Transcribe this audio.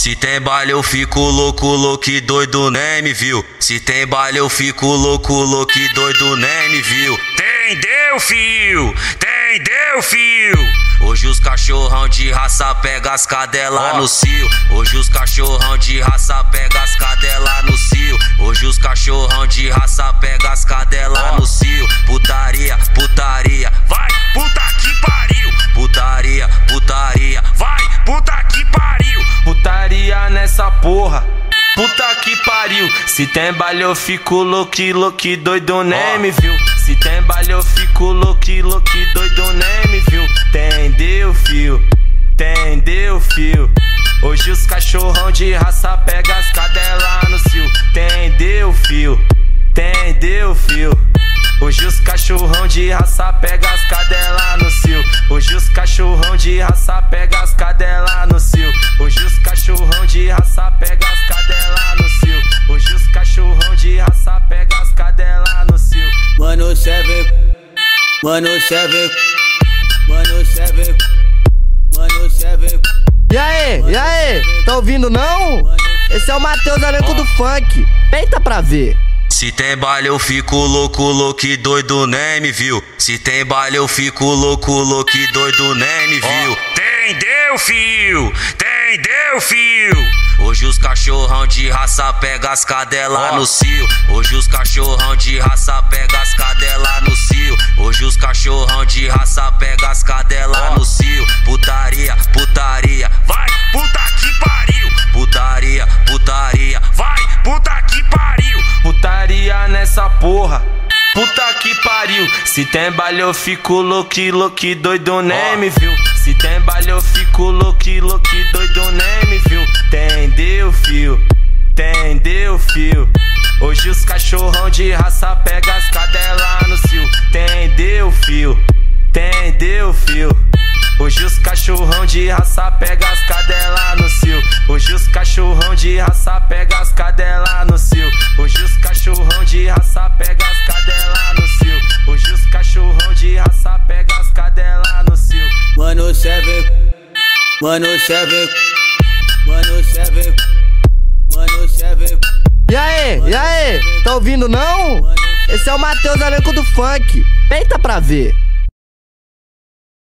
Se tem baile eu fico louco, louco e doido, nem me viu. Se tem baile eu fico louco, louco e doido, nem me viu. Entendeu, fio? Entendeu, fio? Hoje os cachorrão de raça pega as cadela no cio. Hoje os cachorrão de raça pega as cadela no cio. Hoje os cachorrão de raça pega as cadela no cio. Putaria, putaria, vai, puta que pariu. Putaria, putaria, vai, puta que pariu. Putaria nessa porra, puta que pariu. Se tem baile eu fico louco, louco e doido, nem me viu. Se tem baile eu fico louco, louco e doido, nem me viu. Entendeu, fio? Entendeu, fio? Hoje os cachorrão de raça pega as cadela no cio. Entendeu, fio? Entendeu, fio? Hoje os cachorrão de raça pega as cadela no cio. Hoje os cachorrão de raça pega as cadela no cio. Hoje os cachorrão de raça pega as cadela no cio. Hoje os cachorrão de raça pega as cadela no cio. Mano, cê vem, mano, cê vem, mano, cê vem, mano, cê vem. E aí, tá ouvindo não? Esse é o Matheus, elenco do funk. Peita pra ver. Se tem baile eu fico louco, louco e doido, nem me viu. Se tem baile eu fico louco, louco e doido, nem me viu. Entendeu, fio? Entendeu, fio? Hoje os cachorrão de raça pega as cadela no cio. Hoje os cachorrão de raça pega as cadela no cio. Hoje os cachorrão de raça pega as cadela no cio. Putaria, putaria, vai, puta que pariu. Putaria, putaria, vai, puta que pariu. Putaria nessa porra, puta que pariu. Se tem baile eu fico louco, louco e doido, nem me viu. Se tem baile eu fico louco, louco e doido, nem me viu. Entendeu, fio? Entendeu, fio? Hoje os cachorrão de raça pega as cadela no cio. Entendeu, fio? Entendeu, fio? Hoje os cachorrão de raça pega as cadela no cio. Hoje os cachorrão de raça pega as cadela no cio. Hoje os cachorrão de raça pega as cadela no cio. Hoje os cachorrão de raça pega as cadela no cio. Mano, cê vem, mano, cê vem, mano, cê vem, mano, cê vem. E aí, tá ouvindo não? Esse é o Matheus, elenco do funk. Peita pra ver.